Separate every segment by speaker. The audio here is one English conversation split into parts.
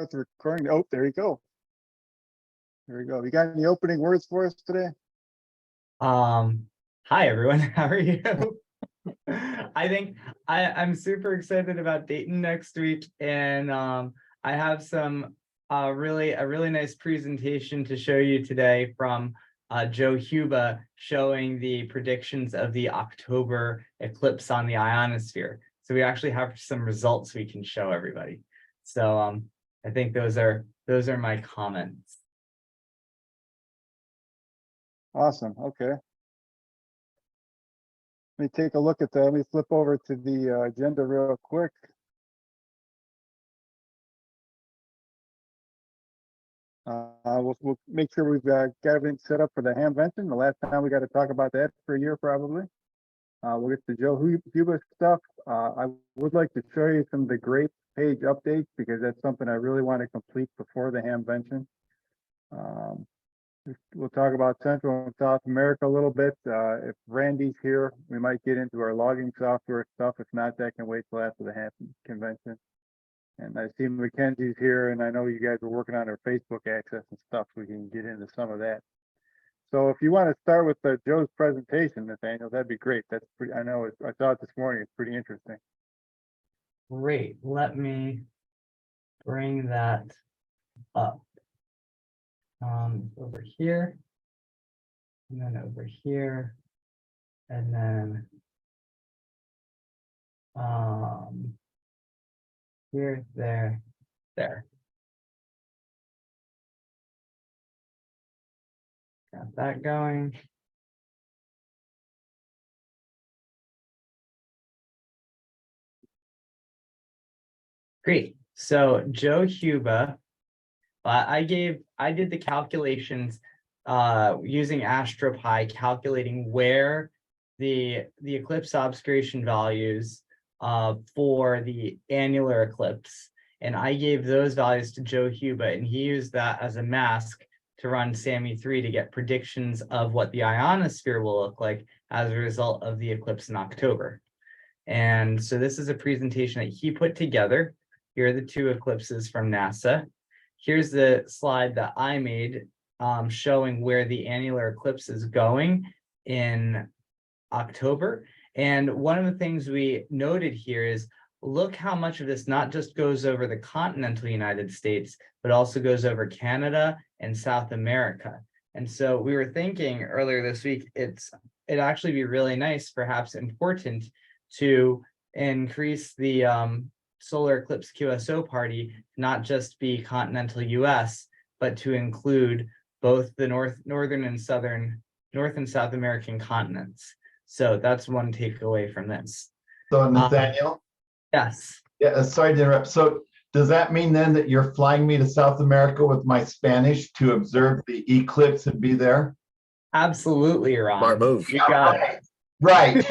Speaker 1: the recording. Oh, there you go. There you go. You got any opening words for us today?
Speaker 2: Hi everyone, how are you? I think I'm super excited about Dayton next week, and I have some a really nice presentation to show you today from Joe Huba, showing the predictions of the October eclipse on the ionosphere. So we actually have some results we can show everybody. So I think those are my comments.
Speaker 1: Awesome. Okay. Let me take a look at that. Let me flip over to the agenda real quick. We'll make sure we've got everything set up for the hamvention. The last time we got to talk about that for a year probably. We'll get to Joe Huba stuff. I would like to show you some of the great page updates because that's something I really want to complete before the hamvention. We'll talk about Central and South America a little bit. If Randy's here, we might get into our logging software stuff. If not, that can wait till after the convention. And I see Mackenzie's here, and I know you guys are working on our Facebook access and stuff. So we can get into some of that. So if you want to start with Joe's presentation, Nathaniel, that'd be great. That's pretty. I know I saw it this morning. It's pretty interesting.
Speaker 2: Great. Let me bring that up. Over here, and then over here, and then here, there. Got that going. Great. So Joe Huba, I did the calculations using AstroPi, calculating where the eclipse obscuration values for the annular eclipse, and I gave those values to Joe Huba, and he used that as a mask to run SAMI3 to get predictions of what the ionosphere will look like as a result of the eclipse in October. And so this is a presentation that he put together. Here are the two eclipses from NASA. Here's the slide that I made showing where the annular eclipse is going in October. And one of the things we noted here is, look how much of this not just goes over the continental United States, but also goes over Canada and South America. And so we were thinking earlier this week, it'd actually be really nice, perhaps important, to increase the solar eclipse QSO party, not just be continental US, but to include both the North and South American continents. So that's one takeaway from this.
Speaker 3: So Nathaniel?
Speaker 2: Yes.
Speaker 3: Yeah, sorry to interrupt. So does that mean then that you're flying me to South America with my Spanish to observe the eclipse and be there?
Speaker 2: Absolutely, Ron.
Speaker 4: Smart move.
Speaker 2: You got it.
Speaker 3: Right.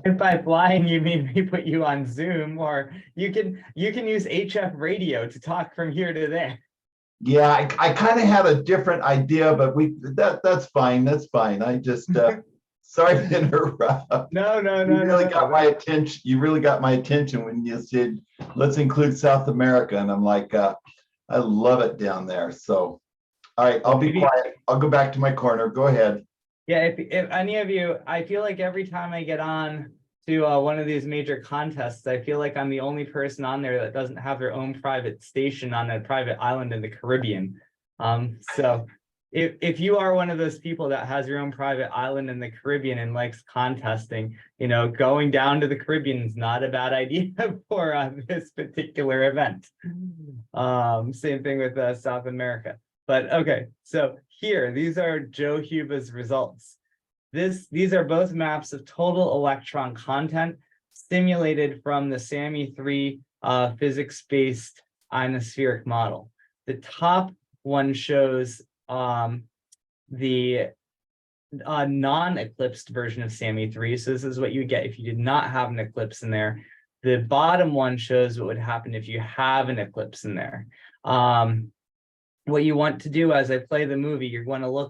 Speaker 2: If by flying you mean we put you on Zoom, or you can use HF radio to talk from here to there.
Speaker 3: Yeah, I kind of had a different idea, but that's fine. That's fine. I just sorry to interrupt.
Speaker 2: No.
Speaker 3: You really got my attention. You really got my attention when you said let's include South America, and I'm like, I love it down there. So, all right, I'll be quiet. I'll go back to my corner. Go ahead.
Speaker 2: Yeah, if any of you, I feel like every time I get on to one of these major contests, I feel like I'm the only person on there that doesn't have their own private station on a private island in the Caribbean. So if you are one of those people that has your own private island in the Caribbean and likes contesting, going down to the Caribbean is not a bad idea for this particular event. Same thing with South America. But okay, so here, these are Joe Huba's results. These are both maps of total electron content simulated from the SAMI3 physics-based ionospheric model. The top one shows the non-eclipsed version of SAMI3. So this is what you get if you did not have an eclipse in there. The bottom one shows what would happen if you have an eclipse in there. What you want to do as I play the movie, you're going to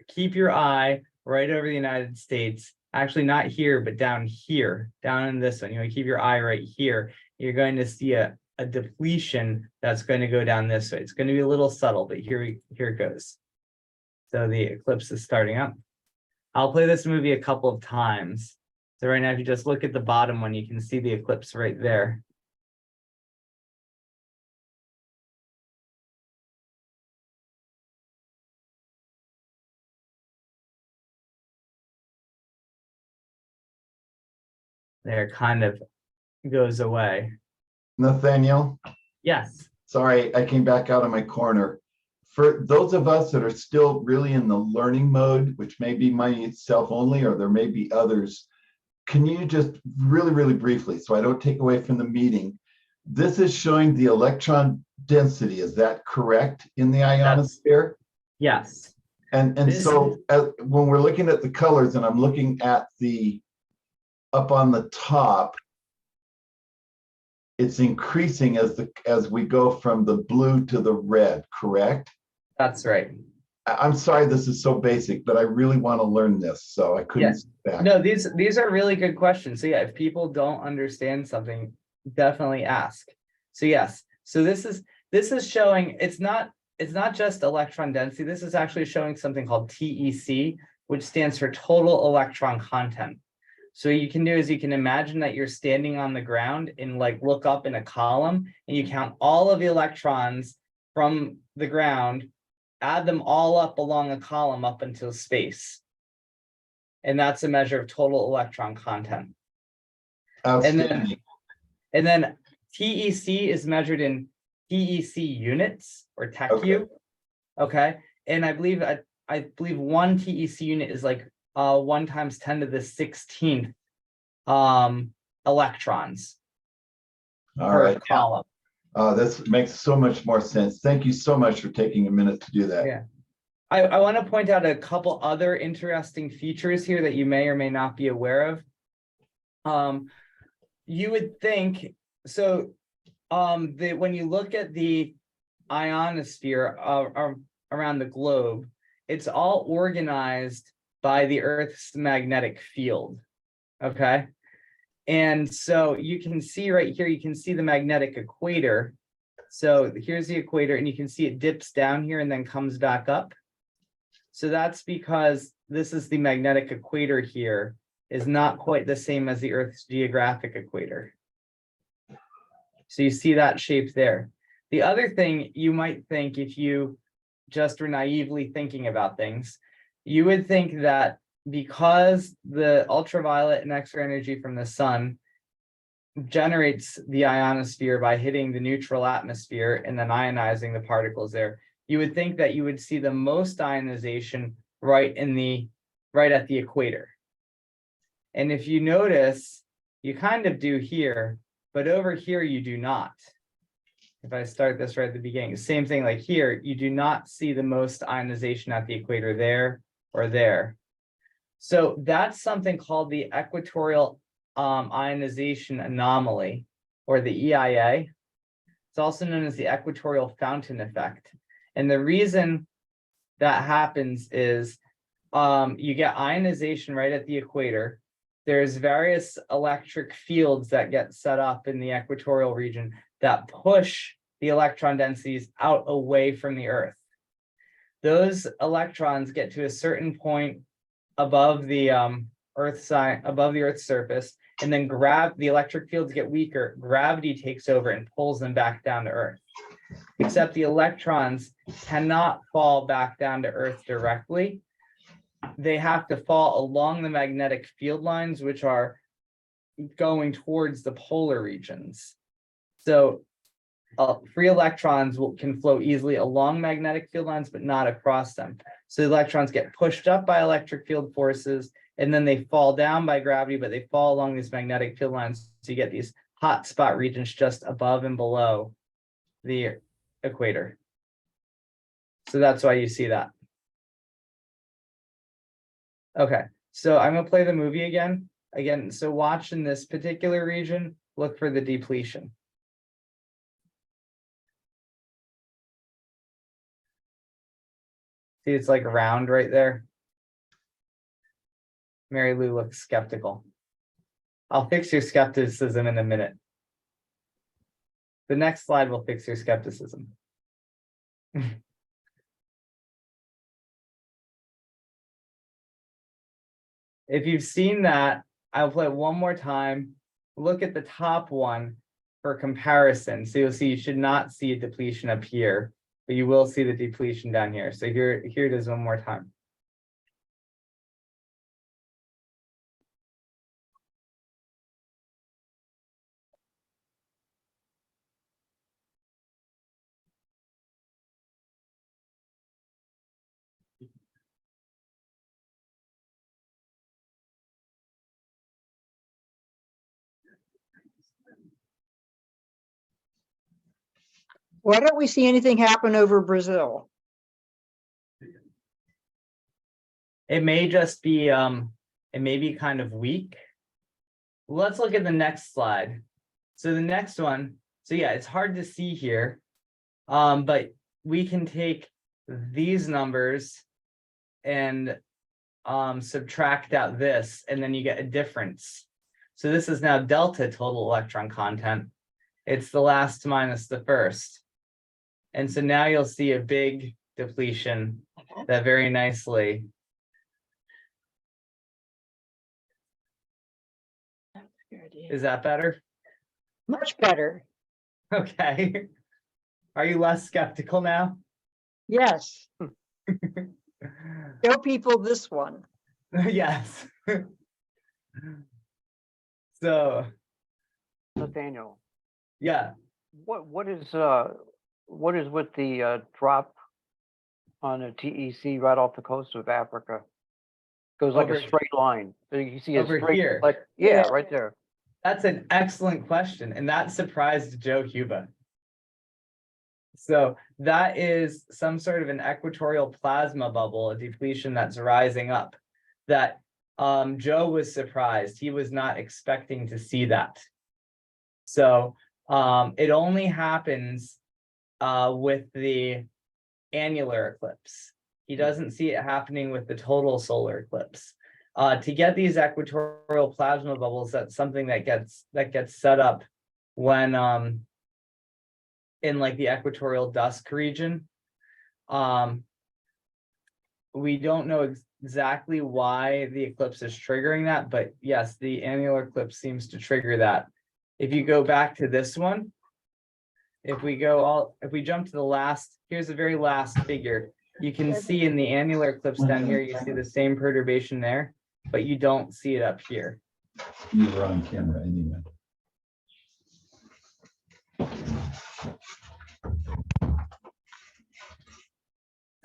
Speaker 2: keep your eye right over the United States, actually not here, but down here, down in this one. You want to keep your eye right here. You're going to see a a depletion that's going to go down this way. It's going to be a little subtle, but here it goes. So the eclipse is starting up. I'll play this movie a couple of times. So right now, if you just look at the bottom one, you can see the eclipse right there. There, kind of goes away.
Speaker 3: Nathaniel,
Speaker 2: Yes.
Speaker 3: sorry, I came back out of my corner. For those of us that are still really in the learning mode, which may be myself only, or there may be others, can you just really, really briefly, so I don't take away from the meeting, this is showing the electron density, is that correct, in the ionosphere?
Speaker 2: Yes.
Speaker 3: And so when we're looking at the colors, and I'm looking at the up on the top, it's increasing as we go from the blue to the red, correct?
Speaker 2: That's right.
Speaker 3: I'm sorry this is so basic, but I really want to learn this, so I couldn't sit back.
Speaker 2: No, these are really good questions. So yeah, if people don't understand something, definitely ask. So yes, so this is showing it's not just electron density. This is actually showing something called TEC, which stands for total electron content. So you can do is you can imagine that you're standing on the ground and like look up in a column and you count all of the electrons from the ground, add them all up along a column up into space. And that's a measure of total electron content.
Speaker 3: Outstanding.
Speaker 2: And then TEC is measured in TEC units or TECU. Okay. And I believe 1 TEC unit is like 1 times 10 to the 16th electrons per column.
Speaker 3: This makes so much more sense. Thank you so much for taking a minute to do that.
Speaker 2: Yeah. I want to point out a couple other interesting features here that you may or may not be aware of. You would think, so when you look at the ionosphere around the globe, it's all organized by the Earth's magnetic field, okay? And so you can see right here, you can see the magnetic equator. So here's the equator, and you can see it dips down here and then comes back up. So that's because this is the magnetic equator here is not quite the same as the Earth's geographic equator. So you see that shape there. The other thing you might think, if you just were naively thinking about things, you would think that because the ultraviolet and X-ray energy from the sun generates the ionosphere by hitting the neutral atmosphere and then ionizing the particles there, you would think that you would see the most ionization right at the equator. And if you notice, you kind of do here, but over here you do not. If I start this right at the beginning, same thing like here, you do not see the most ionization at the equator there or there. So that's something called the equatorial ionization anomaly, or the EIA. It's also known as the equatorial fountain effect. And the reason that happens is you get ionization right at the equator. There's various electric fields that get set up in the equatorial region that push the electron densities out away from the Earth. Those electrons get to a certain point above the Earth's surface, and then the electric fields get weaker. Gravity takes over and pulls them back down to Earth. Except the electrons cannot fall back down to Earth directly. They have to fall along the magnetic field lines, which are going towards the polar regions. So free electrons can flow easily along magnetic field lines, but not across them. So the electrons get pushed up by electric field forces, and then they fall down by gravity, but they fall along these magnetic field lines. So you get these hot spot regions just above and below the equator. So that's why you see that. Okay, so I'm gonna play the movie again. So watch in this particular region, look for the depletion. See, it's like round right there. Mary Lou looks skeptical. I'll fix your skepticism in a minute. The next slide will fix your skepticism. If you've seen that, I'll play it one more time. Look at the top one for comparison. So you'll see you should not see a depletion up here, but you will see the depletion down here. So here it is one more time.
Speaker 4: Why don't we see anything happen over Brazil?
Speaker 2: It may just be it may be kind of weak. Let's look at the next slide. So the next one, so yeah, it's hard to see here. But we can take these numbers and subtract out this, and then you get a difference. So this is now delta total electron content. It's the last minus the first. And so now you'll see a big depletion that very nicely. Is that better?
Speaker 4: Much better.
Speaker 2: Okay. Are you less skeptical now?
Speaker 4: Yes. Show people this one.
Speaker 2: Yes. So,
Speaker 5: Nathaniel,
Speaker 2: yeah.
Speaker 5: what is with the drop on a TEC right off the coast of Africa? Goes like
Speaker 2: Over-
Speaker 5: a straight line. So you see a
Speaker 2: over
Speaker 5: straight,
Speaker 2: here.
Speaker 5: like, yeah,
Speaker 4: Yeah.
Speaker 5: right there.
Speaker 2: That's an excellent question, and that surprised Joe Cuba. So that is some sort of an equatorial plasma bubble, a depletion that's rising up. That Joe was surprised. He was not expecting to see that. So it only happens with the annular eclipse. He doesn't see it happening with the total solar eclipse. To get these equatorial plasma bubbles, that's something that gets set up when in like the equatorial dusk region. We don't know exactly why the eclipse is triggering that, but yes, the annular eclipse seems to trigger that. If you go back to this one, if we jump to the last, here's the very last figure. You can see in the annular eclipse down here, you see the same perturbation there, but you don't see it up here.
Speaker 3: You were on camera anyway.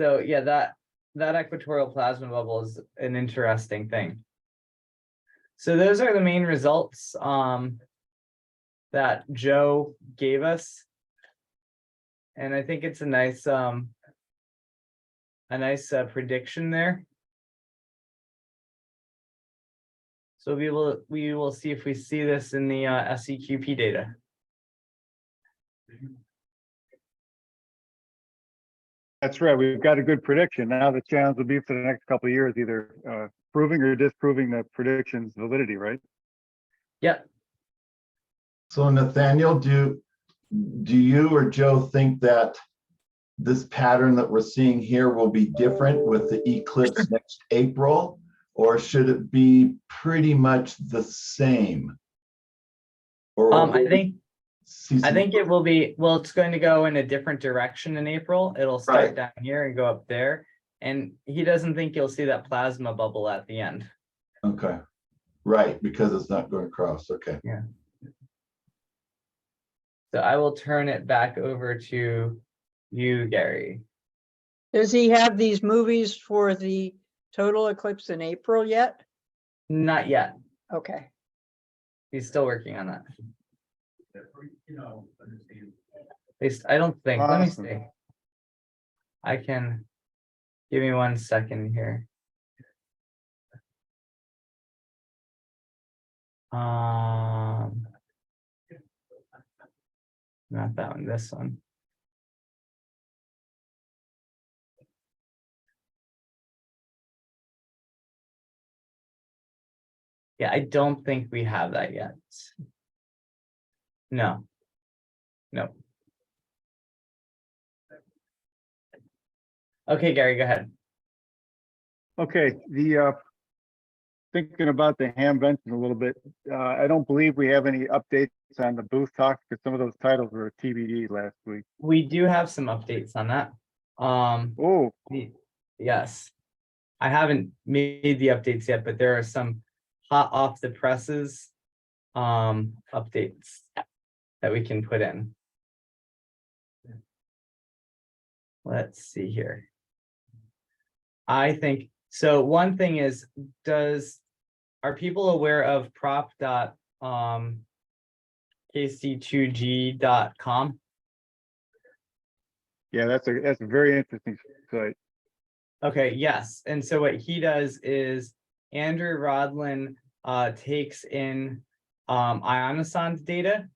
Speaker 2: So yeah, that equatorial plasma bubble is an interesting thing. So those are the main results that Joe gave us. And I think it's a nice prediction there. So we will see if we see this in the SEQP data.
Speaker 1: That's right. We've got a good prediction. Now the challenge will be for the next couple of years, either proving or disproving the prediction's validity, right?
Speaker 2: Yep.
Speaker 3: So Nathaniel, do you or Joe think that this pattern that we're seeing here will be different with the eclipse next April, or should it be pretty much the same? Or
Speaker 2: I think
Speaker 3: season-
Speaker 2: it will be, well, it's going to go in a different direction in April. It'll start
Speaker 3: Right.
Speaker 2: down here and go up there. And he doesn't think you'll see that plasma bubble at the end.
Speaker 3: Okay, right, because it's not going across. Okay.
Speaker 2: So I will turn it back over to you, Gary.
Speaker 4: Does he have these movies for the total eclipse in April yet?
Speaker 2: Not yet.
Speaker 4: Okay.
Speaker 2: He's still working on that. At least I don't think. Let me
Speaker 1: Awesome.
Speaker 2: see. I can. Give me 1 second here. Not that one, this one. Yeah, I don't think we have that yet. No. No. Okay, Gary, go ahead.
Speaker 1: Okay, thinking about the Hamvention a little bit, I don't believe we have any updates on the booth talks because some of those titles were TBD last week.
Speaker 2: We do have some updates on that.
Speaker 1: Oh,
Speaker 2: Yes. I haven't made the updates yet, but there are some hot off the presses updates that we can put in. Let's see here. I think, so one thing is, are people aware of kc2g.com?
Speaker 1: yeah, that's a very interesting site.
Speaker 2: Okay, yes. And so what he does is Andrew Rodlin takes in ionosonde data,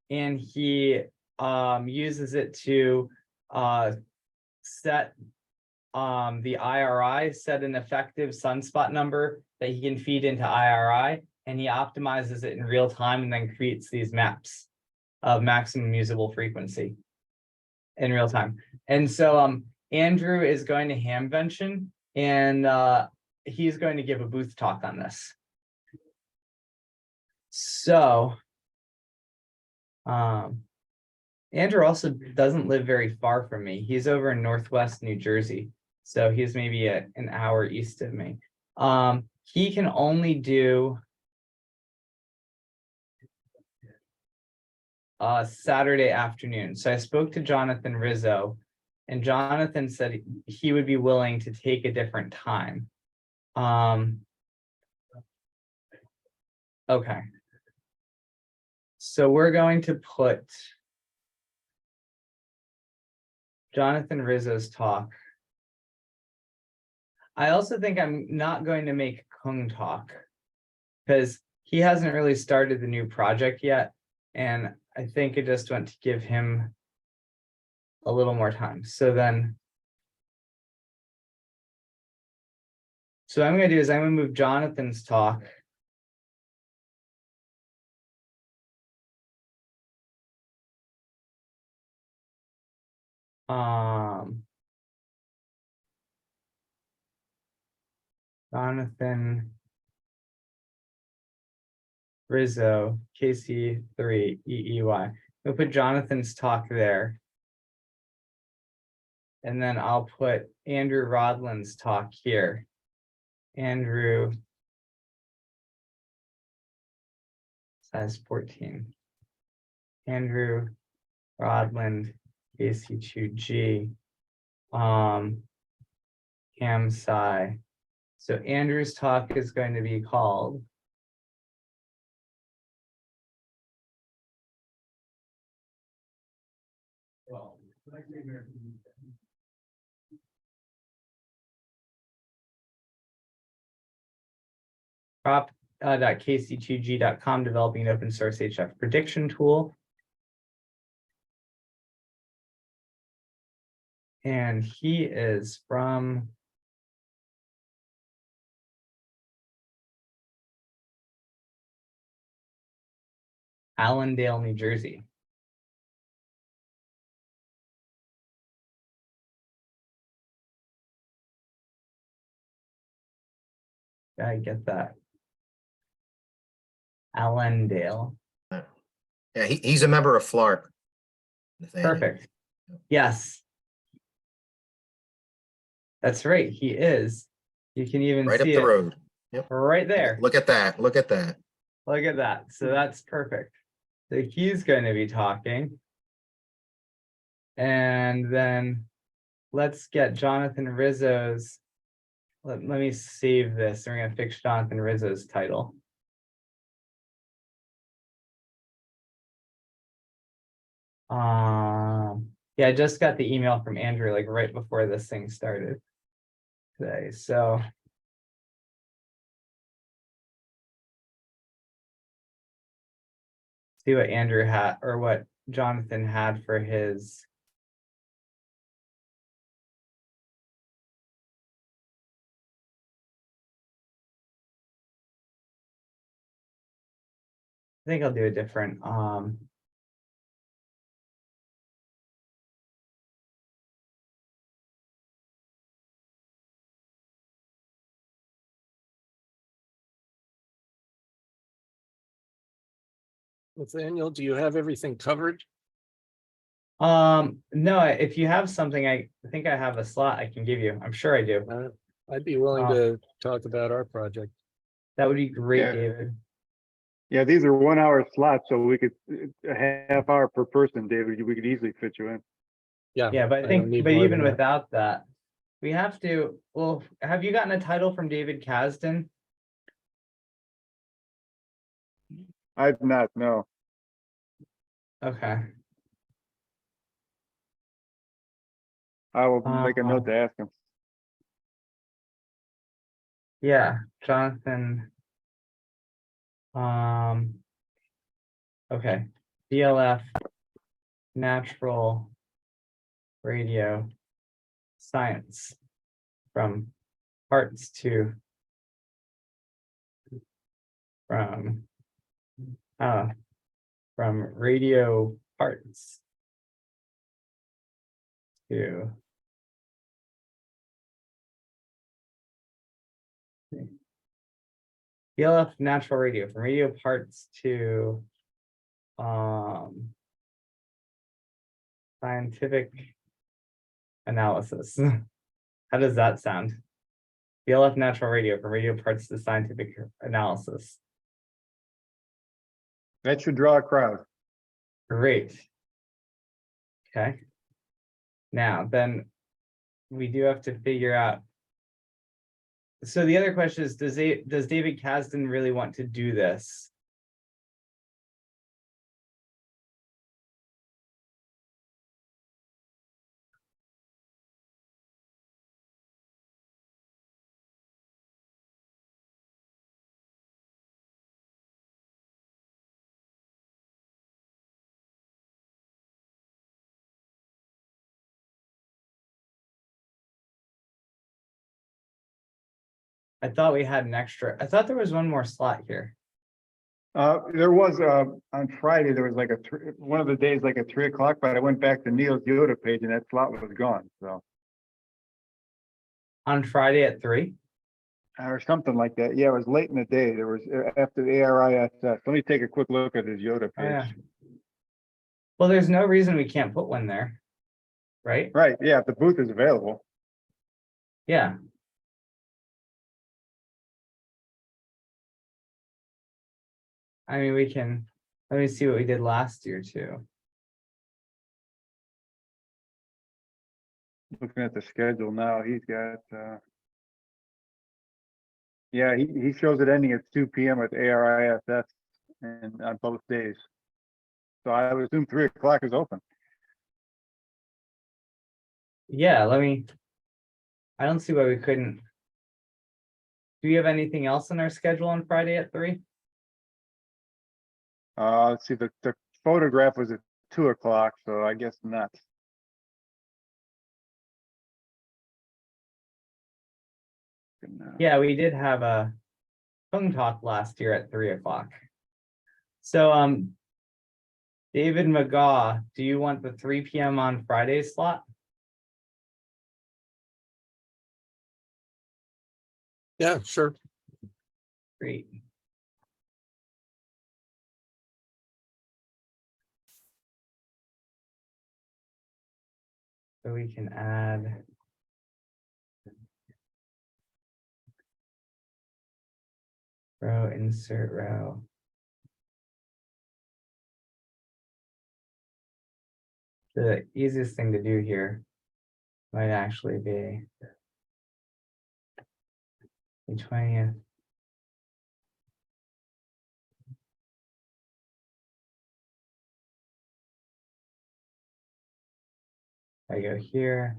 Speaker 2: and he uses it to set the IRI, set an effective sunspot number that he can feed into IRI, and he optimizes it in real time and then creates these maps of maximum usable frequency in real time. And so Andrew is going to Hamvention, and he's going to give a booth talk on this. So Andrew also doesn't live very far from me. He's over in Northwest New Jersey. So he's maybe an hour east of me. He can only do Saturday afternoon. So I spoke to Jonathan Rizzo, and Jonathan said he would be willing to take a different time. Okay. So we're going to put Jonathan Rizzo's talk. I also think I'm not going to make Kung talk because he hasn't really started the new project yet. And I think I just want to give him a little more time. So what I'm going to do is I'm going to move Jonathan's talk. Jonathan Rizzo, KC3 EEY. We'll put Jonathan's talk there. And then I'll put Andrew Rodlin's talk here. Andrew, size 14. Andrew Rodland, KC2G, Ham Sci. So Andrew's talk is going to be called prop.kc2g.com, developing an open source HF prediction tool. And he is from Allendale, New Jersey. I get that. Allendale.
Speaker 6: Yeah, he's a member of FLARP. Nathaniel.
Speaker 2: Perfect. Yes. That's right. He is. You can even
Speaker 6: Right up
Speaker 2: see
Speaker 6: the
Speaker 2: it
Speaker 6: road. Yep.
Speaker 2: right there.
Speaker 6: Look at that. Look at that.
Speaker 2: Look at that. So that's perfect. So he's going to be talking. And then let's get Jonathan Rizzo's. Let me save this. We're going to fix Jonathan Rizzo's title. Yeah, I just got the email from Andrew like right before this thing started today. So see what Andrew had or what Jonathan had for his. I think I'll do a different
Speaker 7: Nathaniel, do you have everything covered?
Speaker 2: No, if you have something, I think I have a slot I can give you. I'm sure I do.
Speaker 7: I'd be willing to talk about our project.
Speaker 2: That would be great,
Speaker 1: Yeah.
Speaker 2: David.
Speaker 1: Yeah, these are 1 hour slots, so we could, a half hour per person, David, we could easily fit you in.
Speaker 2: Yeah, but I
Speaker 7: don't
Speaker 2: think,
Speaker 7: need
Speaker 2: but
Speaker 7: more
Speaker 2: even
Speaker 7: than that.
Speaker 2: without that, we have to, well, have you gotten a title from David Kasdan?
Speaker 1: I've not, no.
Speaker 2: Okay.
Speaker 1: I will make a note to ask him.
Speaker 2: Yeah, Jonathan. Okay, DLF, natural radio science, from parts to from radio parts to DLF natural radio, from radio parts to scientific analysis. How does that sound? DLF natural radio, from radio parts to scientific analysis.
Speaker 1: That should draw a crowd.
Speaker 2: Great. Okay. Now, then we do have to figure out. So the other question is, does David Kasdan really want to do this? I thought we had an extra, I thought there was one more slot here.
Speaker 1: There was, on Friday, there was like one of the days, like at 3 o'clock, but I went back to Neil's Yoda page and that slot was gone, so.
Speaker 2: On Friday at 3?
Speaker 1: Or something like that. Yeah, it was late in the day. There was, after the ARIS. Let me take a quick look at his Yoda
Speaker 2: Oh, yeah.
Speaker 1: page.
Speaker 2: Well, there's no reason we can't put one there, right?
Speaker 1: Right, yeah, if the booth is available.
Speaker 2: Yeah. I mean, we can, let me see what we did last year too.
Speaker 1: Looking at the schedule now, he's got, yeah, he shows it ending at 2 PM at ARIS and on both days. So I would assume 3 o'clock is open.
Speaker 2: Yeah, I don't see why we couldn't. Do you have anything else in our schedule on Friday at 3?
Speaker 1: Let's see, the photograph was at 2 o'clock, so I guess not.
Speaker 2: Yeah, we did have a phone talk last year at 3 o'clock. So, David McGaw, do you want the 3 PM on Friday slot?
Speaker 7: Yeah, sure.
Speaker 2: Great. So we can add. Row, insert row. The easiest thing to do here might actually be the 20th. I go here.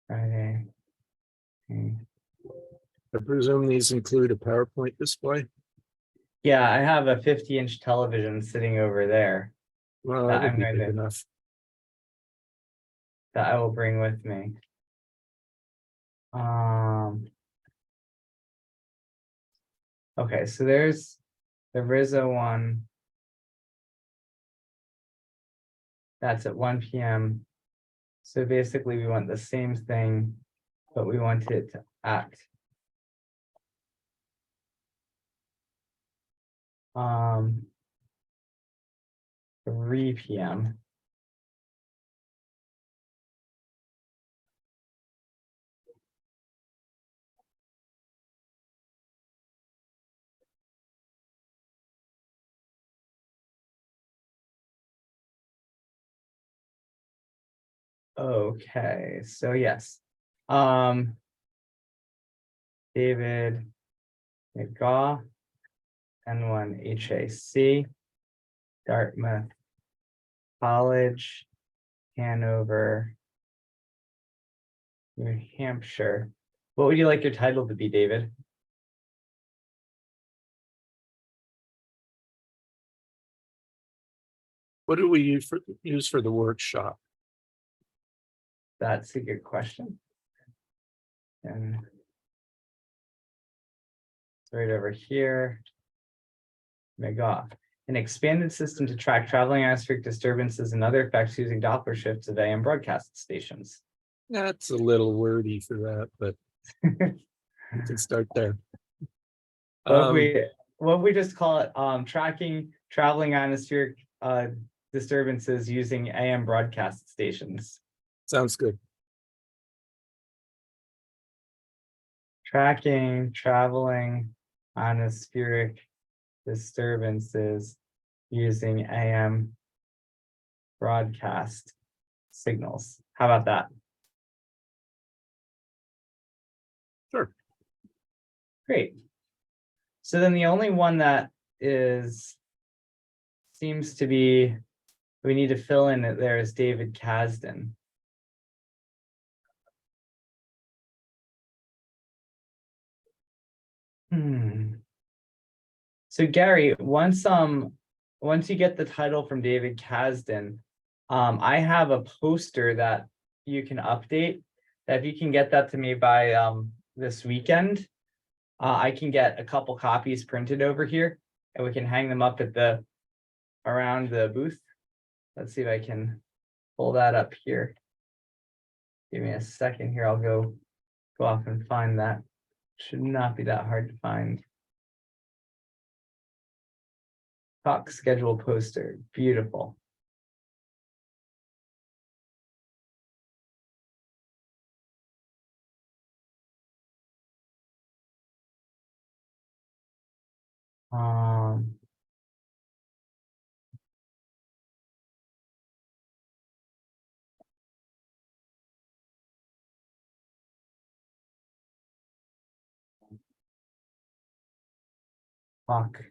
Speaker 2: Friday. Okay.
Speaker 7: I presume these include a PowerPoint display.
Speaker 2: Yeah, I have a 50-inch television sitting over there
Speaker 7: Well,
Speaker 2: that
Speaker 7: that would
Speaker 2: I'm
Speaker 7: be
Speaker 2: going
Speaker 7: big
Speaker 2: to,
Speaker 7: enough.
Speaker 2: that I will bring with me. Okay, so there's the Rizzo one. That's at 1 PM. So basically we want the same thing, but we want it to act. 3 p.m. Okay, so yes. David McGaw, N1 HAC, Dartmouth College, Hanover, New Hampshire. What would you like your title to be, David?
Speaker 7: What do we use for the workshop?
Speaker 2: That's a good question. And it's right over here. McGaw. An expanded system to track traveling atmospheric disturbances and other effects using Doppler shifts of AM broadcast stations.
Speaker 7: That's a little wordy for that, but we can start there.
Speaker 2: What we just call it, tracking traveling atmospheric disturbances using AM broadcast stations.
Speaker 7: Sounds good.
Speaker 2: Tracking traveling atmospheric disturbances using AM broadcast signals. How about that?
Speaker 7: Sure.
Speaker 2: Great. So then the only one that seems to be, we need to fill in that there is David Kasdan. So Gary, once you get the title from David Kasdan, I have a poster that you can update. That if you can get that to me by this weekend, I can get a couple copies printed over here, and we can hang them up at around the booth. Let's see if I can pull that up here. Give me a second here. I'll go off and find that. Should not be that hard to find. Talk schedule poster. Beautiful. Talk.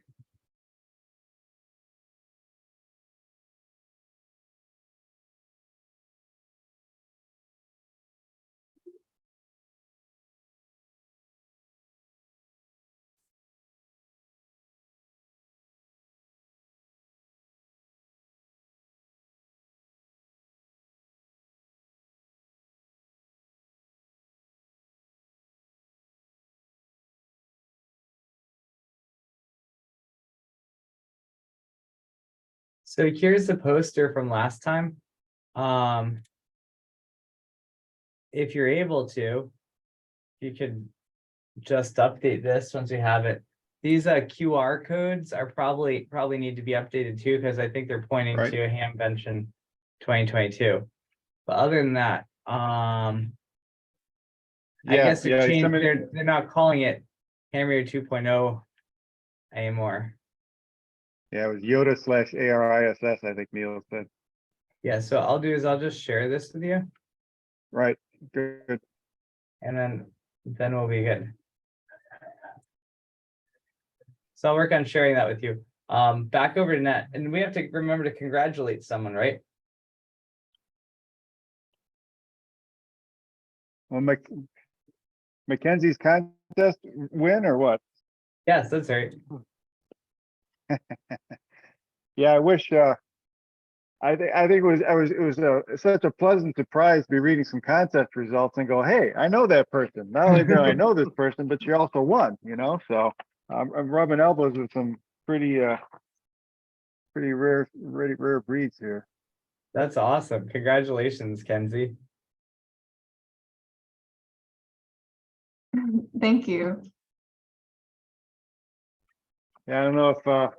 Speaker 2: So here's the poster from last time. If you're able to, you could just update this once we have it. These QR codes are probably need to be updated too, because I think they're pointing
Speaker 1: Right.
Speaker 2: to a Hamvention 2022. But other than that, I guess it changed.
Speaker 1: somebody-
Speaker 2: They're not calling it Hammer 2.0 anymore.
Speaker 1: Yeah, it was Yoda/ARISS, I think Neil said.
Speaker 2: Yeah, so I'll do is I'll just share this with you,
Speaker 1: Right, good.
Speaker 2: and then we'll be good. So I'll work on sharing that with you. Back over to Net, and we have to remember to congratulate someone, right?
Speaker 1: Well, Mackenzie's contest win or what?
Speaker 2: Yes, that's right.
Speaker 1: Yeah, I wish, I think it was such a pleasant surprise to be reading some contest results and go, hey, I know that person. Not only do I know this person, but she also won, so I'm rubbing elbows with some pretty rare breeds here.
Speaker 2: That's awesome. Congratulations, Kenzie.
Speaker 8: Thank you.
Speaker 1: Yeah, I don't know if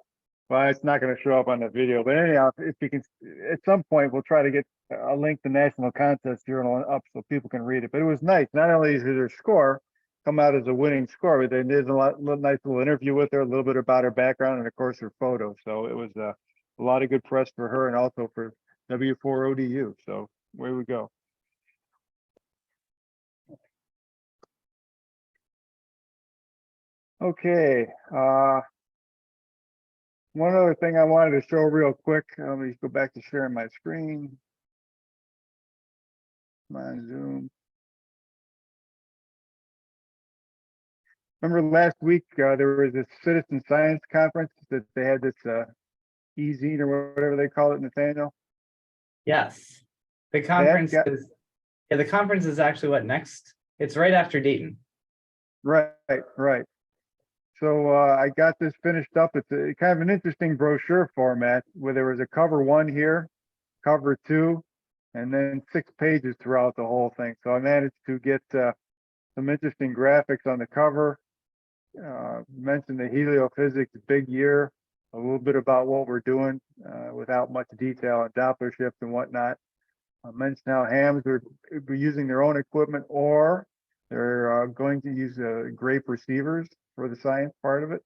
Speaker 1: Well, it's not going to show up on the video, but anyhow, if you can, at some point, we'll try to get a link to National Contest Journal up so people can read it. But it was nice. Not only did her score come out as a winning score, but then there's nice little interview with her, a little bit about her background, and of course her photo. So it was a lot of good press for her and also for W4ODU. So where we go. Okay. One other thing I wanted to show real quick. Let me go back to sharing my screen. Come on, Zoom. Remember last week, there was this citizen science conference that they had this e-zine or whatever they call it, Nathaniel?
Speaker 2: Yes. The conference
Speaker 1: got-
Speaker 2: is, yeah, the conference is actually what next? It's right after Dayton.
Speaker 1: Right, right. So I got this finished up. It's a kind of an interesting brochure format where there was a cover 1 here, cover 2, and then 6 pages throughout the whole thing. So I managed to get some interesting graphics on the cover. Mentioned the heliophysics big year, a little bit about what we're doing without much detail on Doppler shift and whatnot. I mentioned how hams are using their own equipment or they're going to use grape receivers for the science part of it,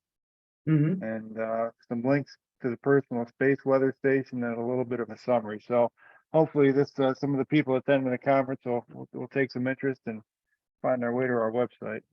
Speaker 2: Mhm.
Speaker 1: and some links to the personal space weather station and a little bit of a summary. So hopefully this some of the people attending the conference will take some interest and find their way to our website.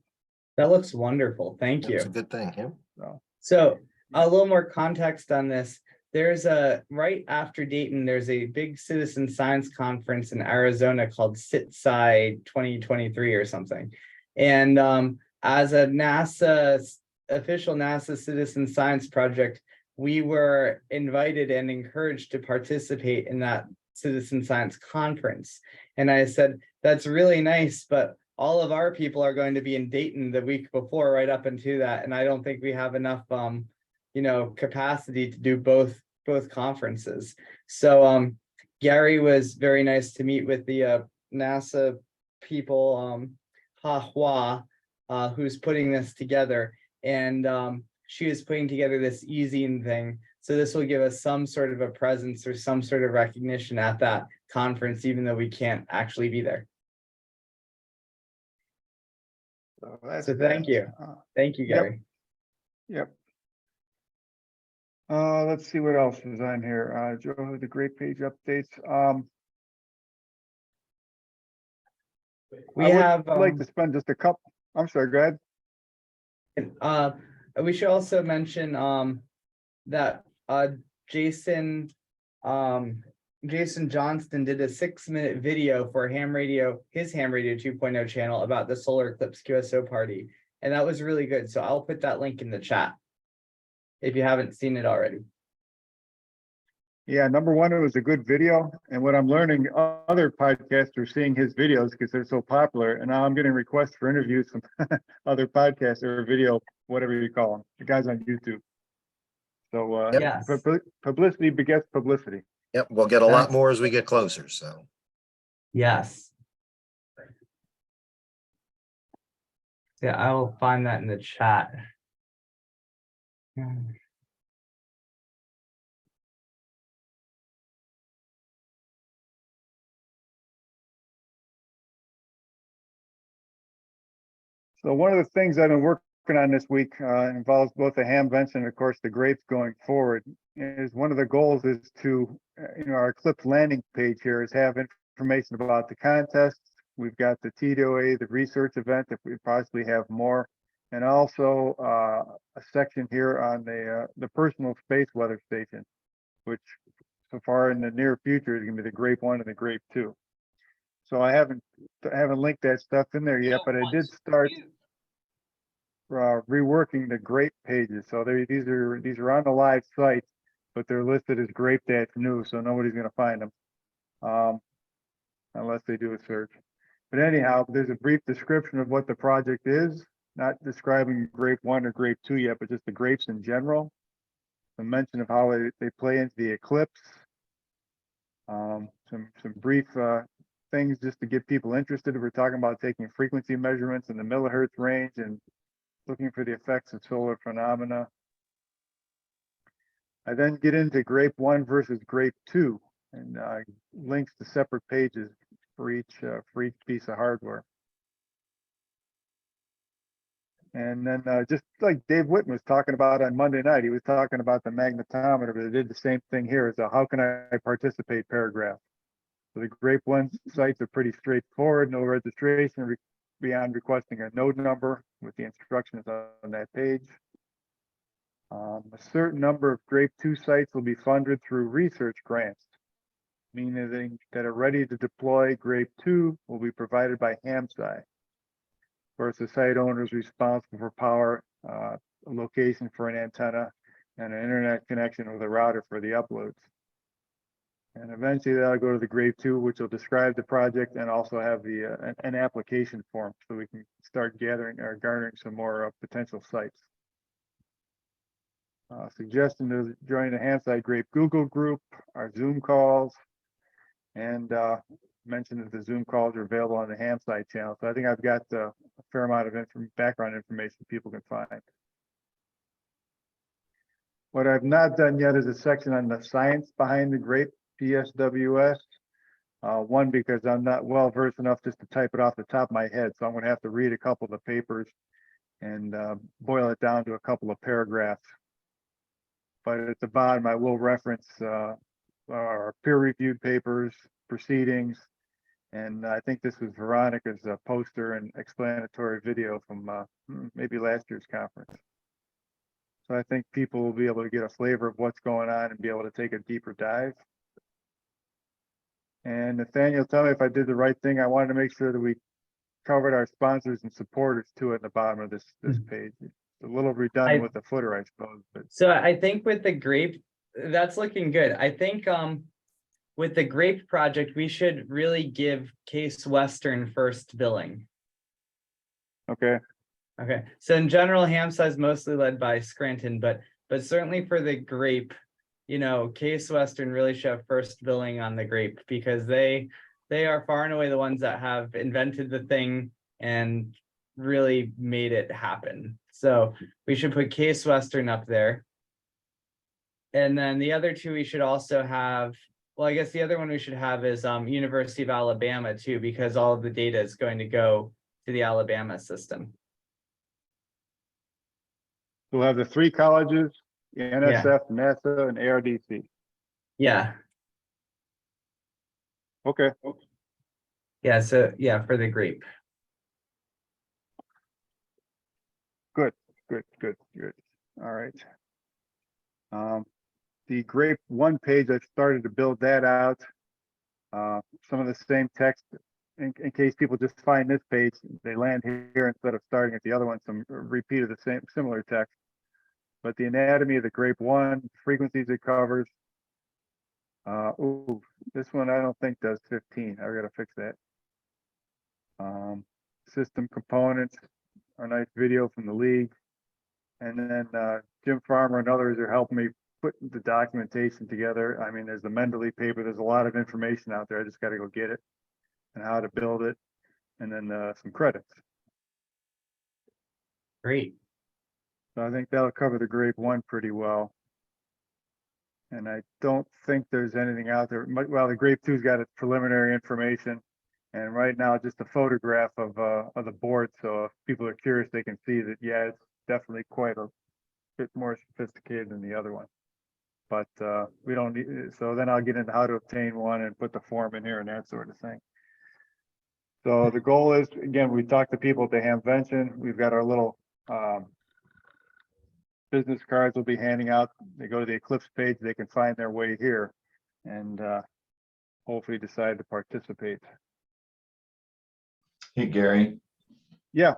Speaker 2: That looks wonderful. Thank
Speaker 6: That's a
Speaker 2: you.
Speaker 6: good thing, yeah.
Speaker 2: So a little more context on this. There's right after Dayton, there's a big citizen science conference in Arizona called SITSci 2023 or something. And as a official NASA citizen science project, we were invited and encouraged to participate in that citizen science conference. And I said, that's really nice, but all of our people are going to be in Dayton the week before, right up into that. And I don't think we have enough capacity to do both conferences. So Gary was very nice to meet with the NASA people, Hua, who's putting this together, and she is putting together this e-zine thing. So this will give us some sort of a presence or some sort of recognition at that conference, even though we can't actually be there. So thank you. Thank you,
Speaker 1: Yep.
Speaker 2: Gary.
Speaker 1: Yep. Let's see what else is on here. Joe, the great page updates.
Speaker 2: We
Speaker 1: I would
Speaker 2: have
Speaker 1: like to spend just a couple. I'm sorry, go ahead.
Speaker 2: We should also mention that Jason Johnston did a 6-minute video for his ham radio 2.0 channel about the solar eclipse QSO party, and that was really good. So I'll put that link in the chat if you haven't seen it already.
Speaker 1: Yeah, number one, it was a good video. And what I'm learning, other podcasts are seeing his videos because they're so popular. And now I'm getting requests for interviews from other podcasts or video, whatever you call them, the guys on YouTube. So
Speaker 2: Yes.
Speaker 1: publicity begets publicity.
Speaker 6: Yep, we'll get a lot
Speaker 2: That's-
Speaker 6: more as we get closer, so.
Speaker 2: Yes. Yeah, I will find that in the chat.
Speaker 1: So one of the things I've been working on this week involves both the ham vents and of course the grapes going forward. Is one of the goals is to, our Eclipse landing page here is have information about the contest. We've got the TDOA, the research event, if we possibly have more, and also a section here on the personal space weather station, which so far in the near future is going to be the Grape 1 and the Grape 2. So I haven't linked that stuff in there yet, but I did start reworking the Grape pages. So these are on the live site, but they're listed as Grape-new, so nobody's going to find them unless they do a search. But anyhow, there's a brief description of what the project is, not describing Grape 1 or Grape 2 yet, but just the grapes in general. A mention of how they play into the eclipse. Some brief things just to get people interested. We're talking about taking frequency measurements in the millihertz range and looking for the effects of solar phenomena. I then get into grape 1 versus grape 2 and links to separate pages for each piece of hardware. And then just like Dave Whitten was talking about on Monday night, he was talking about the magnetometer, but they did the same thing here. It's a how can I participate paragraph. So the grape 1 sites are pretty straightforward, no registration beyond requesting a node number with the instructions on that page. A certain number of grape 2 sites will be funded through research grants, meaning that are ready to deploy grape 2 will be provided by HAMSI. Of course, the site owner is responsible for power, a location for an antenna, and an internet connection with a router for the uploads. And eventually that'll go to the grape 2, which will describe the project and also have the an application form so we can start gathering or garnering some more potential sites. Suggestion to join the HAMSI Grape Google group, our Zoom calls, and mentioned that the Zoom calls are available on the HAMSI channel. So I think I've got a fair amount of background information people can find. What I've not done yet is a section on the science behind the grape PSWS. One, because I'm not well versed enough just to type it off the top of my head. So I'm going to have to read a couple of the papers and boil it down to a couple of paragraphs. But at the bottom, I will reference our peer-reviewed papers, proceedings, and I think this was Veronica's poster and explanatory video from maybe last year's conference. So I think people will be able to get a flavor of what's going on and be able to take a deeper dive. And Nathaniel, tell me if I did the right thing. I wanted to make sure that we covered our sponsors and supporters too at the bottom of this page. It's a little redundant with the footer, I suppose. But
Speaker 2: So I think with the grape, that's looking good. I think with the grape project, we should really give Case Western first billing.
Speaker 1: okay,
Speaker 2: Okay, so in general, HAMSA is mostly led by Scranton, but certainly for the grape, you know, Case Western really should have first billing on the grape because they are far and away the ones that have invented the thing and really made it happen. So we should put Case Western up there. And then the other two we should also have, well, I guess the other one we should have is University of Alabama too, because all of the data is going to go to the Alabama system.
Speaker 1: we'll have the 3 colleges, the NSF, NASA, and ARDC.
Speaker 2: Yeah,
Speaker 1: Okay,
Speaker 2: yeah, so yeah, for the grape.
Speaker 1: good. All right. The grape 1 page, I've started to build that out. Some of the same text in case people just find this page, they land here instead of starting at the other one, some repeat of the similar text. But the anatomy of the grape 1, frequencies it covers. This one I don't think does 15. I gotta fix that. System components, a nice video from the league. And then Jim Farmer and others are helping me put the documentation together. I mean, there's the Mendeley paper. There's a lot of information out there. I just got to go get it and how to build it. And then some credits.
Speaker 2: Great.
Speaker 1: So I think that'll cover the grape 1 pretty well. And I don't think there's anything out there. Well, the grape 2's got its preliminary information. And right now, just a photograph of the board. So if people are curious, they can see that, yeah, it's definitely quite a bit more sophisticated than the other one. But we don't need, so then I'll get into how to obtain one and put the form in here and that sort of thing. So the goal is, again, we talk to people at the Hamvention. We've got our little business cards we'll be handing out. They go to the Eclipse page, they can find their way here and hopefully decide to participate.
Speaker 3: Hey, Gary,
Speaker 1: Yeah,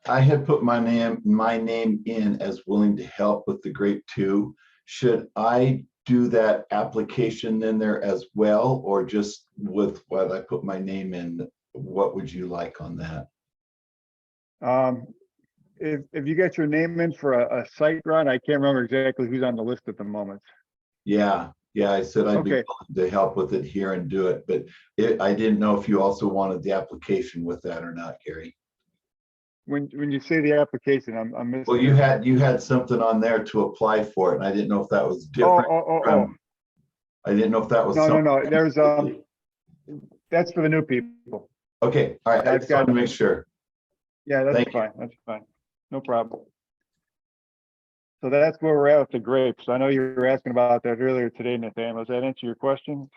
Speaker 3: I had put my name in as willing to help with the grape 2. Should I do that application in there as well, or just with what I put my name in? What would you like on that?
Speaker 1: if you get your name in for a site run, I can't remember exactly who's on the list at the moment.
Speaker 3: Yeah, I said I'd be
Speaker 1: Okay.
Speaker 3: willing to help with it here and do it, but I didn't know if you also wanted the application with that or not, Gary.
Speaker 1: when you say the application, I'm missing.
Speaker 3: Well, you had something on there to apply for it, and I didn't know if that was
Speaker 1: Oh,
Speaker 3: different
Speaker 1: oh, oh, oh,
Speaker 3: from, I didn't know if that was
Speaker 1: no,
Speaker 3: something.
Speaker 1: there's, that's for the new people.
Speaker 3: Okay, all right, I
Speaker 1: I've
Speaker 3: just wanted
Speaker 1: got-
Speaker 3: to make sure.
Speaker 1: Yeah, that's
Speaker 3: Thank you.
Speaker 1: fine, no problem. So that's where we're at with the grapes. I know you were asking about that earlier today, Nathaniel. Does that answer your question?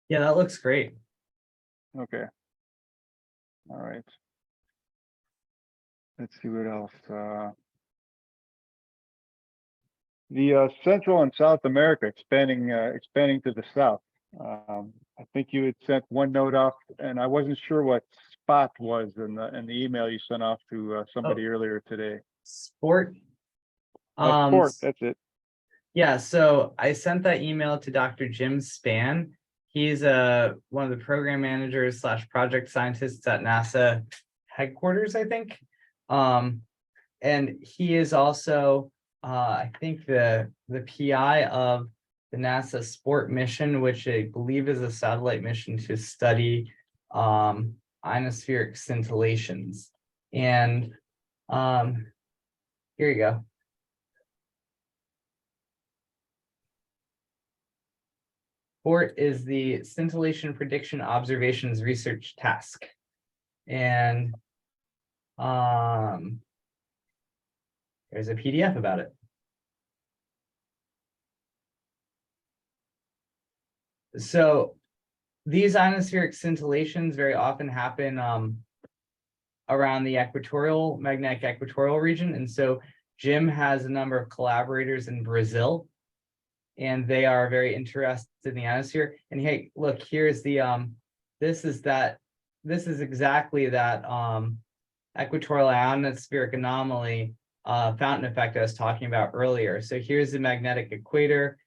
Speaker 2: Yeah, that looks great.
Speaker 1: Okay. All right. Let's see what else. The Central and South America expanding to the south. I think you had sent one note off, and I wasn't sure what spot was in the email you sent off to somebody earlier today.
Speaker 2: Sport.
Speaker 1: Sport, that's it.
Speaker 2: Yeah, so I sent that email to Dr. Jim Spann. He's one of the program managers / project scientists at NASA headquarters, I think. And he is also, I think, the PI of the NASA Sport mission, which I believe is a satellite mission to study ionospheric scintillations. And here you go. SPORT is the Scintillation Prediction Observations Research Task. And there's a PDF about it. So these ionospheric scintillations very often happen around the magnetic equatorial region. And so Jim has a number of collaborators in Brazil, and they are very interested in the ionosphere. And hey, look, here's the this is exactly that equatorial ionospheric anomaly fountain effect I was talking about earlier. So here's the magnetic equator.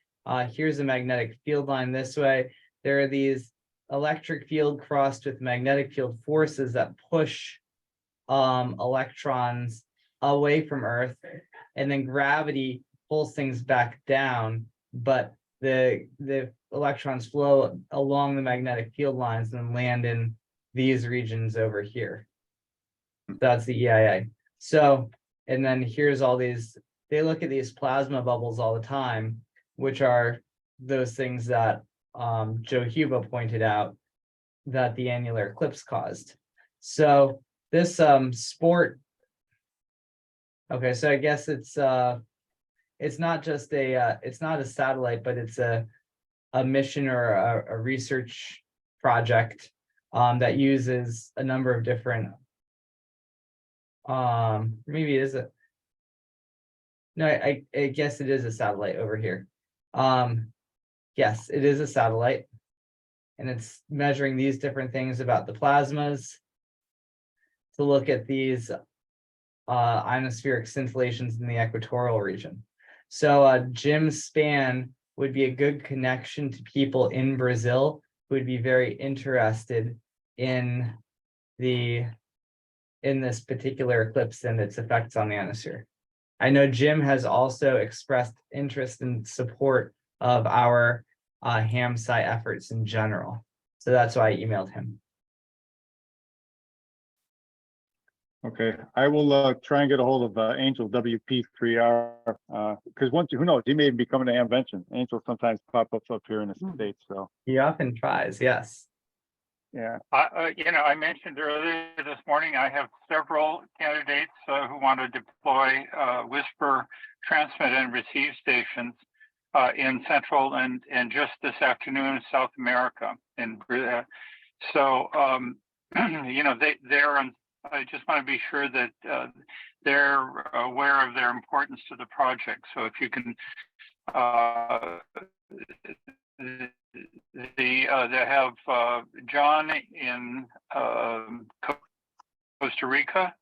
Speaker 2: Here's a magnetic field line this way. There are these electric field crossed with magnetic field forces that push electrons away from Earth, and then gravity pulls things back down, but the electrons flow along the magnetic field lines and land in these regions over here. That's the EIA. So, and then here's all these, they look at these plasma bubbles all the time, which are those things that Joe Huba pointed out that the annular eclipse caused. So this sport, okay, so I guess it's not just it's not a satellite, but it's a mission or a research project that uses a number of different maybe it is a no, I guess it is a satellite over here. Yes, it is a satellite, and it's measuring these different things about the plasmas to look at these ionospheric scintillations in the equatorial region. So Jim Spann would be a good connection to people in Brazil who would be very interested in this particular eclipse and its effects on the ionosphere. I know Jim has also expressed interest and support of our HAMSci efforts in general. So that's why I emailed him.
Speaker 1: Okay, I will try and get a hold of Angel WP3R because who knows, he may be coming to Hamvention. Angel sometimes pop up here in the States, so
Speaker 2: He often tries, yes.
Speaker 1: yeah.
Speaker 8: I mentioned earlier this morning, I have several candidates who want to deploy whisper transmit and receive stations in Central and just this afternoon in South America. So, they're on. I just want to be sure that they're aware of their importance to the project. So if you can, they have John in Costa Rica,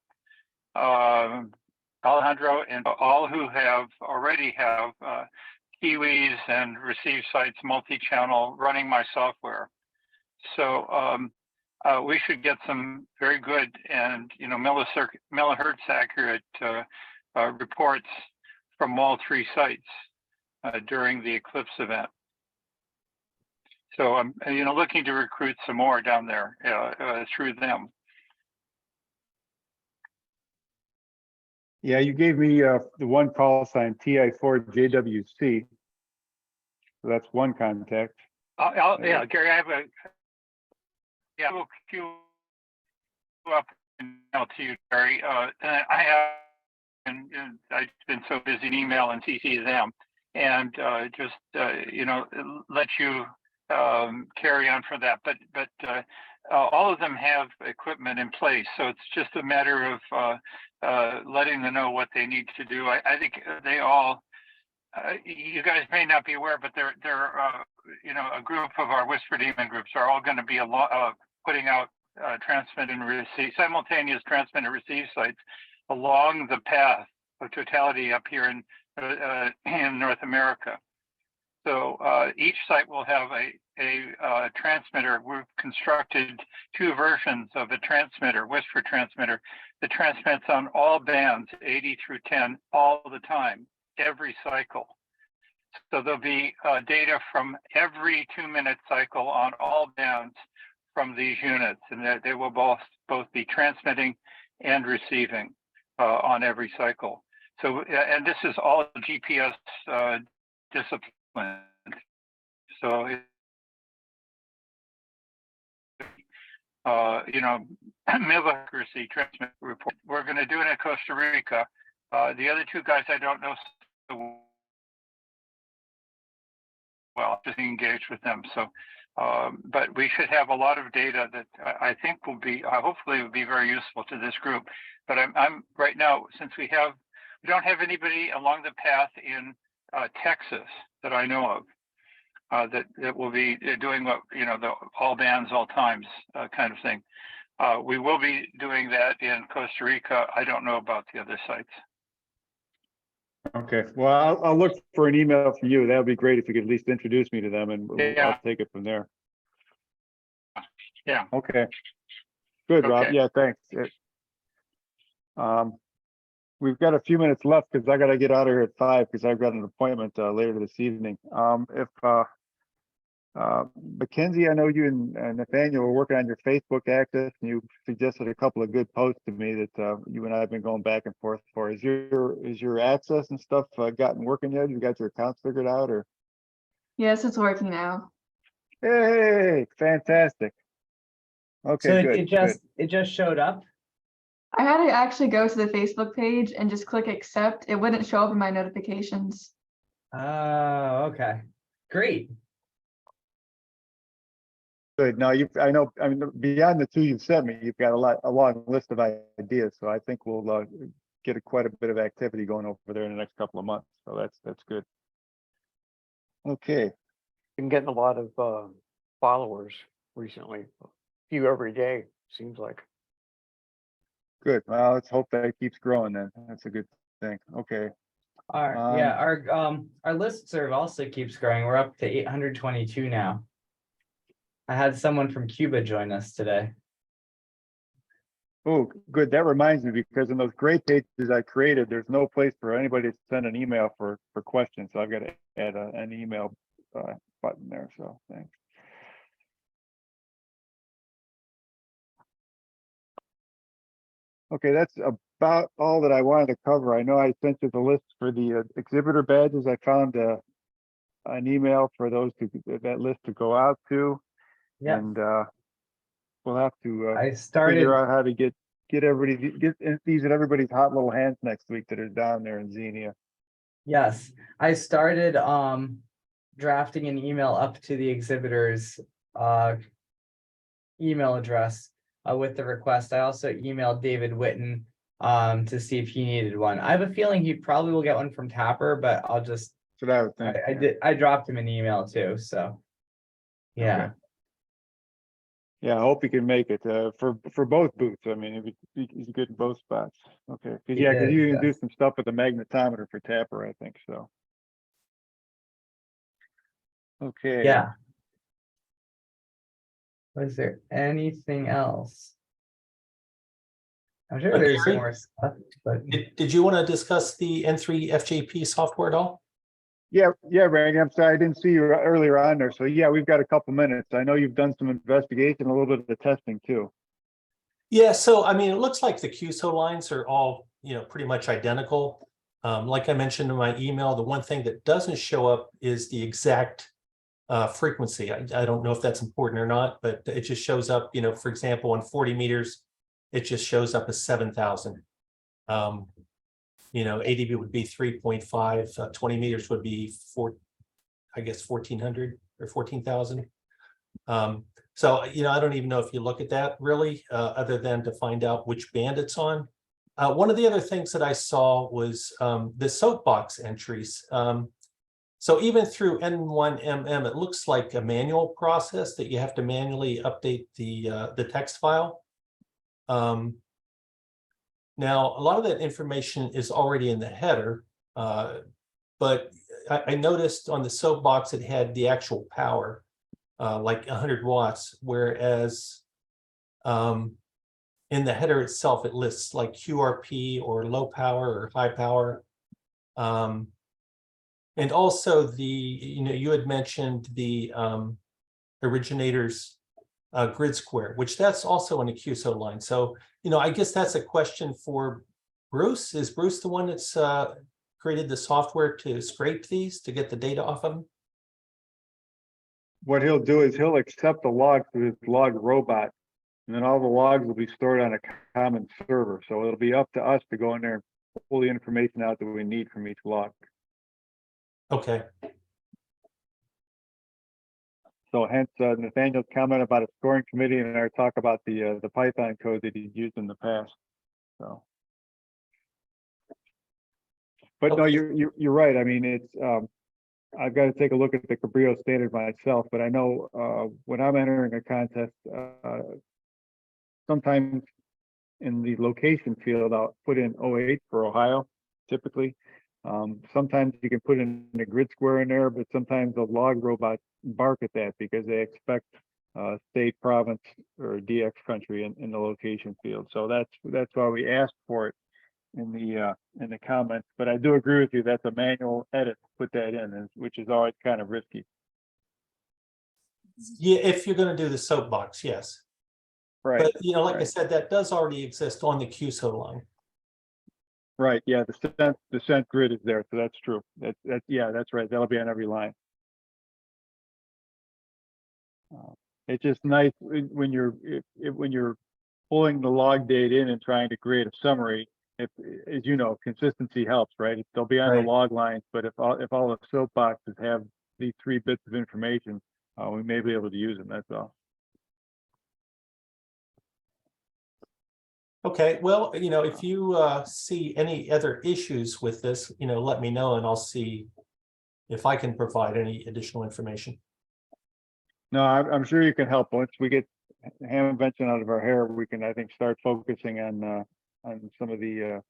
Speaker 8: Alejandro, and all who already have Kiwis and receive sites multi-channel running my software. So we should get some very good and millihertz accurate reports from all three sites during the eclipse event. So I'm looking to recruit some more down there through them.
Speaker 1: Yeah, you gave me the one call sign TI4JWC. So that's one contact.
Speaker 8: Yeah, Gary, I have we'll queue up now to you, Gary. And I have, and I've been so busy in email and CC them, and just let you carry on for that. But all of them have equipment in place, so it's just a matter of letting them know what they need to do. I think they all. You guys may not be aware, but they're a group of our Whisper Demon groups are all going to be putting out transmit and receive simultaneous transmit and receive sites along the path of totality up here in North America. So each site will have a transmitter. We've constructed 2 versions of a transmitter, Whisper transmitter, that transmits on all bands 80 through 10 all the time, every cycle. So there'll be data from every 2-minute cycle on all bands from these units, and they will both be transmitting and receiving on every cycle. So, and this is all GPS discipline. So, middle accuracy transmit report. We're going to do it in Costa Rica. The other 2 guys I don't know so well, just engage with them. So, but we should have a lot of data that I think will be, hopefully will be very useful to this group. But I'm right now, since we don't have anybody along the path in Texas that I know of that will be doing what, the all bands, all times kind of thing. We will be doing that in Costa Rica. I don't know about the other sites.
Speaker 1: Okay, well, I'll look for an email from you. That would be great if you could at least introduce me to them, and
Speaker 8: Yeah.
Speaker 1: I'll take it from there.
Speaker 8: Yeah.
Speaker 1: Okay. Good, Rob.
Speaker 8: Okay.
Speaker 1: Yeah, thanks. We've got a few minutes left because I got to get out of here at 5 because I've got an appointment later this evening. Mackenzie, I know you and Nathaniel were working on your Facebook access, and you suggested a couple of good posts to me that you and I have been going back and forth for. Is your access and stuff gotten working yet? You got your accounts figured out, or?
Speaker 9: Yes, it's working now.
Speaker 1: Hey, fantastic. Okay,
Speaker 2: So
Speaker 1: good.
Speaker 2: it just showed up.
Speaker 9: I had to actually go to the Facebook page and just click accept. It wouldn't show up in my notifications.
Speaker 2: Oh, okay. Great.
Speaker 1: Good. Now I know, beyond the 2 you've sent me, you've got a long list of ideas. So I think we'll get quite a bit of activity going over there in the next couple of months. So that's good. Okay.
Speaker 5: Been getting a lot of followers recently, a few every day, seems like.
Speaker 1: Good. Well, let's hope that keeps growing then. That's a good thing. Okay.
Speaker 2: Our listserv also keeps growing. We're up to 822 now. I had someone from Cuba join us today.
Speaker 1: Oh, good. That reminds me, because in those great pages I created, there's no place for anybody to send an email for questions. So I've got to add an email button there. So thanks. Okay, that's about all that I wanted to cover. I know I sent you the list for the exhibitor badges. I found an email for that list to go out to.
Speaker 2: Yeah.
Speaker 1: And we'll have to
Speaker 2: I started.
Speaker 1: figure out how to get these in everybody's hot little hands next week that are down there in Xenia.
Speaker 2: Yes, I started drafting an email up to the exhibitors email address with the request. I also emailed David Witten to see if he needed one. I have a feeling he probably will get one from Tapper, but I'll just.
Speaker 1: So that I would think.
Speaker 2: I dropped him an email too. So yeah.
Speaker 1: Okay. Yeah, I hope he can make it for both booths. I mean, he's good in both spots. Okay, because you can do some stuff with the magnetometer for Tapper, I think so. Okay.
Speaker 2: Yeah. Was there anything else? I'm sure there's
Speaker 10: Gary,
Speaker 2: more stuff, but
Speaker 10: did you want to discuss the N3 FJP software at all?
Speaker 1: Yeah, Randy, I'm sorry, I didn't see you earlier on there. So yeah, we've got a couple minutes. I know you've done some investigation, a little bit of the testing too.
Speaker 10: Yeah, so I mean, it looks like the QSO lines are all pretty much identical. Like I mentioned in my email, the one thing that doesn't show up is the exact frequency. I don't know if that's important or not, but it just shows up, for example, on 40 meters, it just shows up as 7,000. ADB would be 3.5, 20 meters would be 1,400 or 14,000. So, I don't even know if you look at that really, other than to find out which band it's on. One of the other things that I saw was the soapbox entries. So even through N1MM, it looks like a manual process that you have to manually update the text file. Now, a lot of that information is already in the header, but I noticed on the soapbox it had the actual power, like 100 watts, whereas in the header itself, it lists like QRP or low power or high power. And also you had mentioned the originator's grid square, which that's also in a QSO line. So, I guess that's a question for Bruce. Is Bruce the one that's created the software to scrape these to get the data off of them?
Speaker 1: What he'll do is he'll accept the log through his log robot, and then all the logs will be stored on a common server. So it'll be up to us to go in there and pull the information out that we need from each log.
Speaker 10: Okay.
Speaker 1: So hence Nathaniel's comment about a scoring committee and our talk about the Python code that he's used in the past. So, but no,
Speaker 10: Okay.
Speaker 1: you're right. I mean, it's I've got to take a look at the Cabrillo standard myself, but I know when I'm entering a contest, sometimes in the location field, I'll put in 08 for Ohio, typically. Sometimes you can put in a grid square in there, but sometimes the log robots bark at that because they expect state, province, or DX country in the location field. So that's why we asked for it in the comments. But I do agree with you, that's a manual edit to put that in, which is always kind of risky.
Speaker 10: Yeah, if you're going to do the soapbox, yes.
Speaker 1: Right.
Speaker 10: But like I
Speaker 1: right.
Speaker 10: said, that does already exist on the QSO line.
Speaker 1: Right. Yeah. The cent grid is there, so that's true. Yeah, that's right. That'll be on every line. It's just nice when you're pulling the log data in and trying to create a summary. If, as you know, consistency helps, right? They'll be on
Speaker 10: Right.
Speaker 1: the log lines, but if all the soapboxes have these 3 bits of information, we may be able to use them. That's all.
Speaker 10: Okay, well, if you see any other issues with this, let me know and I'll see if I can provide any additional information.
Speaker 1: No, I'm sure you can help. Once we get ham invention out of our hair, we can, I think, start focusing on some of the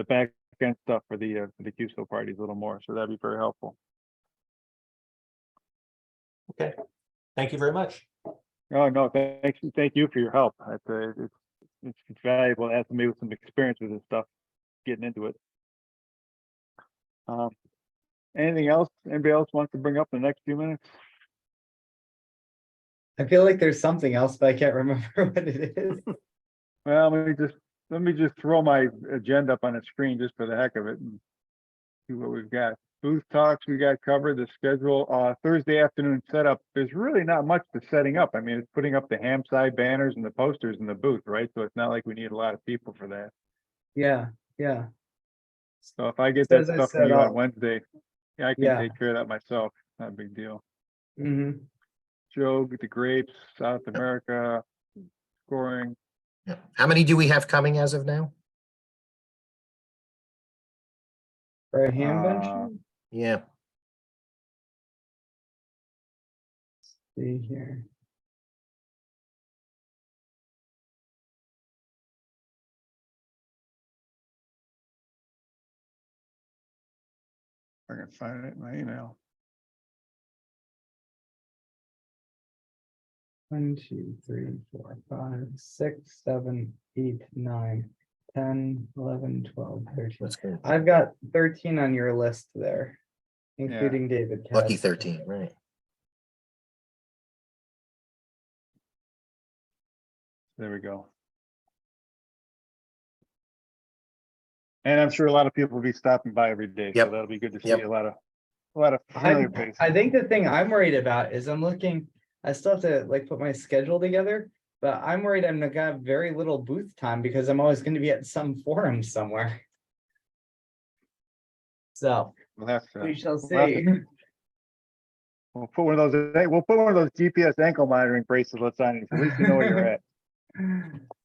Speaker 1: back end stuff for the QSO parties a little more. So that'd be very helpful.
Speaker 10: Okay, thank you very much.
Speaker 1: Oh no, thank you for your help. It's valuable to have somebody with some experience with this stuff, getting into it. Anything else? Anybody else wants to bring up in the next few minutes?
Speaker 2: I feel like there's something else, but I can't remember what it is.
Speaker 1: Well, let me just throw my agenda up on the screen just for the heck of it and see what we've got. Booth talks we got covered. The schedule, Thursday afternoon setup. There's really not much to setting up. I mean, it's putting up the ham side banners and the posters in the booth, right? So it's not like we need a lot of people for that.
Speaker 2: Yeah.
Speaker 1: So if I get that
Speaker 2: As I
Speaker 1: stuff from
Speaker 2: said,
Speaker 1: you on
Speaker 2: I'll-
Speaker 1: Wednesday, yeah, I can
Speaker 2: Yeah.
Speaker 1: take care of that myself. Not a big deal.
Speaker 2: Mm-hmm.
Speaker 1: Joe, the grapes, South America, scoring.
Speaker 6: Yeah. How many do we have coming as of now?
Speaker 2: For a ham
Speaker 1: Uh,
Speaker 2: bench?
Speaker 6: Yeah.
Speaker 2: See here.
Speaker 1: I can find it in my email.
Speaker 2: 1, 2, 3, 4, 5, 6, 7, 8, 9, 10, 11, 12, 13.
Speaker 6: That's good.
Speaker 2: I've got 13 on your list there, including David.
Speaker 6: Lucky
Speaker 2: Katz.
Speaker 6: 13, right?
Speaker 1: There we go. And I'm sure a lot of people will be stopping by every day, so
Speaker 6: Yep.
Speaker 1: that'll be good to see
Speaker 6: Yep.
Speaker 1: a lot of familiar faces.
Speaker 2: I think the thing I'm worried about is I'm looking, I still have to like put my schedule together, but I'm worried I'm gonna have very little booth time because I'm always gonna be at some forum somewhere. So
Speaker 1: We'll have to.
Speaker 2: we shall
Speaker 1: we'll have
Speaker 2: see.
Speaker 1: to- We'll put one of those GPS ankle monitoring bracelets on you, so at least you know where you're at.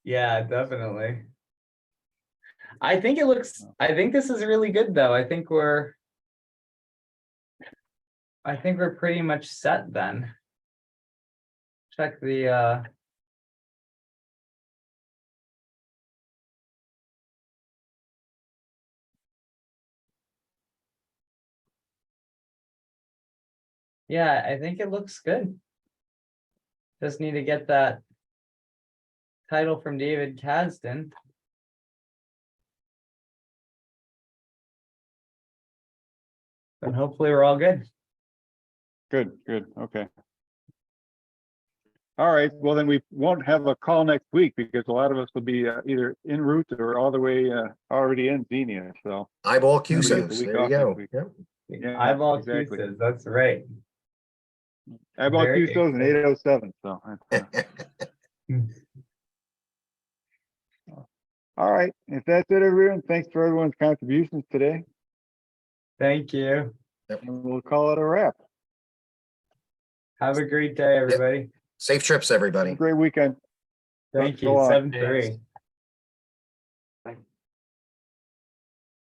Speaker 2: Yeah, definitely. I think this is really good though. I think we're pretty much set then. Check the yeah, I think it looks good. Just need to get that title from David Kasdan. And hopefully we're all good.
Speaker 1: Good, okay. All right, well, then we won't have a call next week because a lot of us will be either en route or all the way already in Xenia, so.
Speaker 6: Eyeball
Speaker 1: Then we get the
Speaker 6: QSOs.
Speaker 1: week
Speaker 6: There you
Speaker 1: off next
Speaker 6: go.
Speaker 1: week.
Speaker 6: Yep.
Speaker 1: Yeah,
Speaker 2: Eyeball
Speaker 1: exactly.
Speaker 2: pieces, that's right.
Speaker 1: Eyeball
Speaker 2: Very
Speaker 1: QSOs and 807, so. All right, if that's it, everyone, thanks for everyone's contributions today,
Speaker 2: Thank you.
Speaker 1: and we'll call it a wrap.
Speaker 2: Have a great day, everybody.
Speaker 6: Safe trips,
Speaker 1: Have a
Speaker 6: everybody.
Speaker 1: great weekend.
Speaker 2: Thank
Speaker 1: So
Speaker 2: you.
Speaker 1: long.
Speaker 2: 7-3.